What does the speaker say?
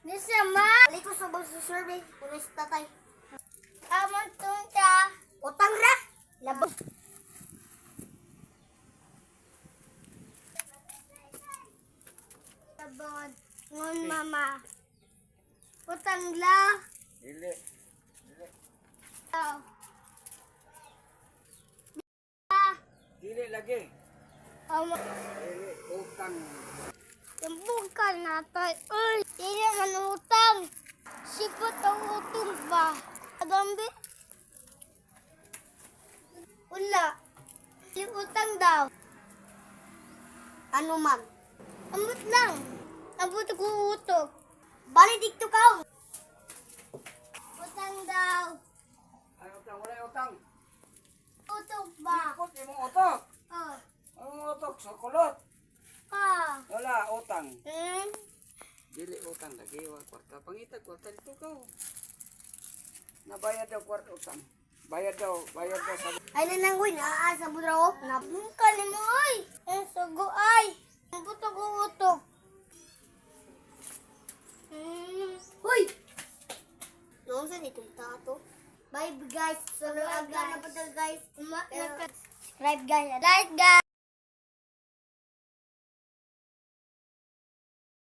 Nisama! Aliko sa bangsa survey, pulis tatay. Amon tunta. Utang ra! Labot. Labot. Ngon mama. Utang la. Dili. Oh. Dili lagi. Amon. Dili utang. Bukan natay. Uy, hindi man utang. Sipot ang utang ba? Agambi? Wala. Si utang daw. Ano man? Amot lang. Abot ko utok. Bali dikto ka. Utang daw. Ay utang, wala utang. Utok ba? Ikot imong utok. Oh. Ang utok sa kulot. Ah. Wala utang. Hmm? Dili utang lagi wa kwarta. Pangita kwarta dito ka. Nabayad daw kwarta utang. Bayad daw sa Ay nananggoy na sa budraw. Nabungka ni mo ay. Ang sugo ay. Ang buto ko utok. Hoy! Noong sa nitong tato. Bye guys. So, aga na pa guys. Subscribe guys. Like guys.